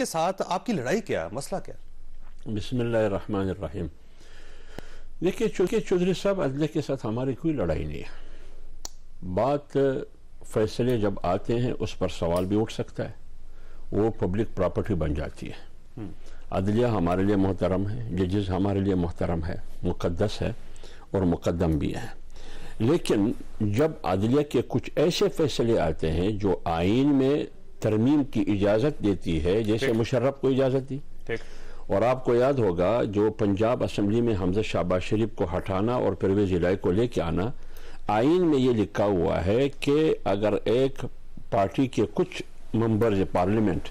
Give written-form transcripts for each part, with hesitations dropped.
کے ساتھ آپ کی لڑائی کیا ہے، مسئلہ کیا ہے؟ بسم اللہ الرحمن الرحیم۔ دیکھیے چونکہ چودھری صاحب عدلیہ کے ساتھ ہماری کوئی لڑائی نہیں ہے، بات فیصلے جب آتے ہیں اس پر سوال بھی اٹھ سکتا ہے، وہ پبلک پراپرٹی بن جاتی ہے۔ عدلیہ ہمارے لیے محترم ہے، ججز ہمارے لیے محترم ہے، مقدس ہے اور مقدم بھی ہے، لیکن جب عدلیہ کے کچھ ایسے فیصلے آتے ہیں جو آئین میں ترمیم کی اجازت دیتی ہے، جیسے مشرف کو اجازت دی، اور آپ کو یاد ہوگا جو پنجاب اسمبلی میں حمزہ شہباز شریف کو ہٹانا اور پرویز الہی کو لے کے آنا، آئین میں یہ لکھا ہوا ہے کہ اگر ایک پارٹی کے کچھ ممبرز پارلیمنٹ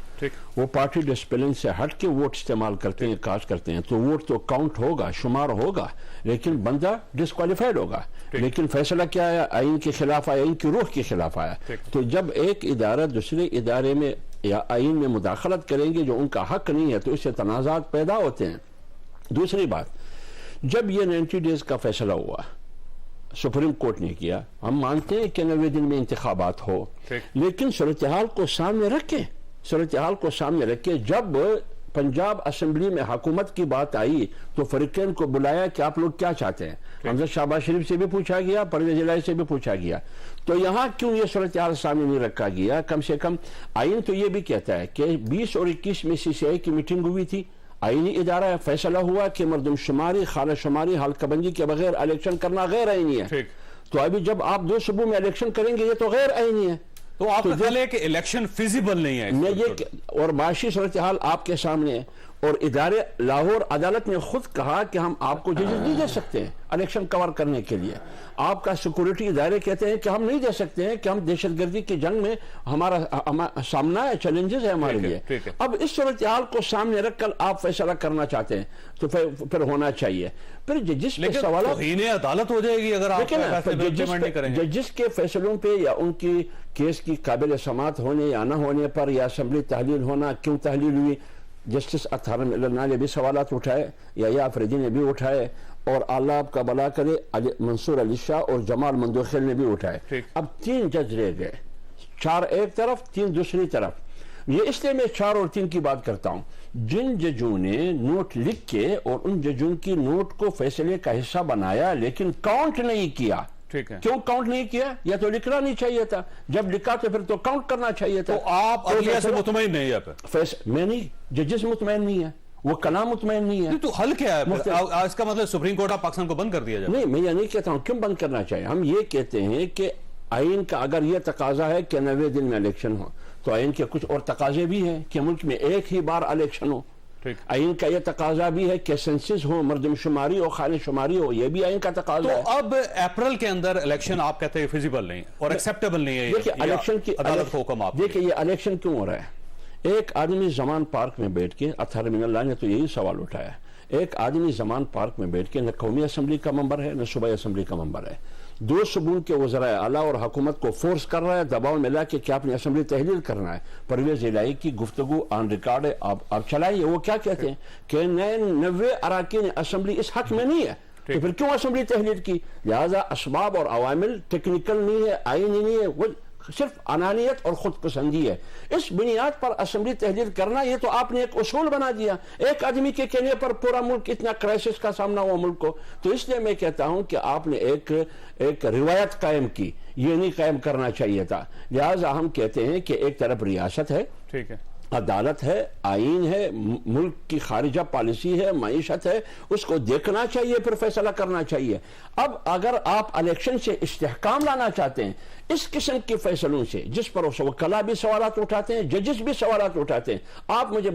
وہ پارٹی ڈسپلن سے ہٹ کے ووٹ استعمال کرتے ہیں، کاسٹ کرتے ہیں، تو ووٹ تو کاؤنٹ ہوگا، شمار ہوگا، لیکن بندہ ڈسکوالیفائڈ ہوگا۔ لیکن فیصلہ کیا آیا؟ آئین کے خلاف آیا، آئین کی روح کے خلاف آیا۔ تو جب ایک ادارہ دوسرے ادارے میں یا آئین میں مداخلت کریں گے جو ان کا حق نہیں ہے، تو اس سے تنازعات پیدا ہوتے ہیں۔ دوسری بات، جب یہ 90 ڈیز کا فیصلہ ہوا، سپریم کورٹ نے کیا، ہم مانتے ہیں کہ 90 دن میں انتخابات ہو، لیکن صورتحال کو سامنے رکھے جب پنجاب اسمبلی میں حکومت کی بات آئی تو فریقین کو بلایا کہ آپ لوگ کیا چاہتے ہیں۔ حمزہ شہباز شریف سے بھی پوچھا گیا، پرویز الہی سے بھی پوچھا گیا، تو یہاں کیوں یہ صورتحال سامنے نہیں رکھا گیا؟ کم سے کم آئین تو یہ بھی کہتا ہے کہ 20 اور 21 میں CCI کی میٹنگ ہوئی تھی، آئینی ادارہ ہے، فیصلہ ہوا کہ مردم شماری، خانہ شماری، حلقہ بندی کے بغیر الیکشن کرنا غیر آئینی ہے۔ تو ابھی جب آپ 2 صوبوں میں الیکشن کریں گے، یہ تو غیر آئینی ہے۔ تو آپ کا خیال ہے کہ الیکشن فیزیبل نہیں ہے؟ اور معاشی صورتحال آپ کے سامنے ہے، اور ادارے لاہور عدالت نے خود کہا کہ ہم آپ کو ججز نہیں دے سکتے ہیں الیکشن کور کرنے کے لیے۔ آپ کا سیکورٹی ادارے کہتے ہیں کہ ہم نہیں دے سکتے ہیں، کہ ہم دہشت گردی کی جنگ میں ہمارا سامنا ہے، چیلنجز ہے ہمارے لیے۔ اب اس صورتحال کو سامنے رکھ کر آپ فیصلہ کرنا چاہتے ہیں تو پھر ہونا چاہیے۔ پھر ججز کے سوالات، توہین عدالت ہو جائے گی اگر آپ ججز کے فیصلوں پہ یا ان کی کیس کی قابل سماعت ہونے یا نہ ہونے پر، یا اسمبلی تحلیل ہونا، کیوں تحلیل ہوئی، جسٹس اطہر اللہ نے بھی سوالات اٹھائے، یا افریدی نے بھی اٹھائے، اور اللہ آپ کا بلا کرے منصور علی شاہ اور جمال مندوخیل نے بھی اٹھائے۔ اب 3 جج رہ گئے، 4 ایک طرف، 3 دوسری طرف۔ یہ اس لیے میں 4 اور 3 کی بات کرتا ہوں، جن ججوں نے نوٹ لکھ کے اور ان ججوں کی نوٹ کو فیصلے کا حصہ بنایا لیکن کاؤنٹ نہیں کیا۔ کیوں کاؤنٹ نہیں کیا؟ یا تو لکھنا نہیں چاہیے تھا، جب لکھا تو پھر تو کاؤنٹ کرنا چاہیے تھا۔ تو آپ عدلیہ سے مطمئن نہیں ہے؟ میں نہیں، ججز مطمئن نہیں ہے، وہ کلام مطمئن نہیں ہے۔ تو حل کیا ہے؟ اس کا مطلب سپریم کورٹ آف پاکستان کو بند کر دیا جائے؟ نہیں، میں یہ نہیں کہتا ہوں کیوں بند کرنا چاہیے، ہم یہ کہتے ہیں کہ آئین کا اگر یہ تقاضا ہے کہ 90 دن میں الیکشن ہو، تو آئین کے کچھ اور تقاضے بھی ہیں کہ ملک میں ایک ہی بار الیکشن ہو۔ آئین کا یہ تقاضا بھی ہے کہ سنسس ہو، مردم شماری ہو، خانہ شماری ہو، یہ بھی آئین کا تقاضا ہے۔ تو اب اپریل کے اندر الیکشن آپ کہتے ہیں فیزیبل نہیں اور ایکسیپٹیبل نہیں ہے؟ دیکھیں الیکشن کی عدالت کو حکم آپ دیکھیں یہ الیکشن کیوں ہو رہا ہے؟ ایک آدمی زمان پارک میں بیٹھ کے، اطہر من اللہ نے تو یہی سوال اٹھایا، ایک آدمی زمان پارک میں بیٹھ کے نہ قومی اسمبلی کا ممبر ہے نہ صوبائی اسمبلی کا ممبر ہے، 2 صوبوں کے وزرائے اعلیٰ اور حکومت کو فورس کر رہا ہے، دباؤ میں لا کے کیا اپنی اسمبلی تحلیل کرنا ہے۔ پرویز الہی کی گفتگو آن ریکارڈ ہے، آپ چلائیے، وہ کیا کہتے ہیں کہ 90 اراکین اسمبلی اس حق میں نہیں ہے، تو پھر کیوں اسمبلی تحلیل کی؟ لہذا اسباب اور عوامل ٹیکنیکل نہیں ہے، آئینی نہیں ہے، وہ صرف انانیت اور خود پسندی ہے۔ اس بنیاد پر اسمبلی تحلیل کرنا، یہ تو آپ نے ایک اصول بنا دیا، ایک آدمی کے کہنے پر پورا ملک اتنا کرائسس کا سامنا ہوا ملک کو۔ تو اس لیے میں کہتا ہوں کہ آپ نے ایک روایت قائم کی، یہ نہیں قائم کرنا چاہیے تھا۔ لہٰذا ہم کہتے ہیں کہ ایک طرف ریاست ہے، عدالت ہے، آئین ہے، ملک کی خارجہ پالیسی ہے، معیشت ہے، اس کو دیکھنا چاہیے، پھر فیصلہ کرنا چاہیے۔ اب اگر آپ الیکشن سے استحکام لانا چاہتے ہیں اس قسم کے فیصلوں سے، جس پر وکلاء بھی سوالات اٹھاتے ہیں، ججز بھی سوالات اٹھاتے ہیں، آپ مجھے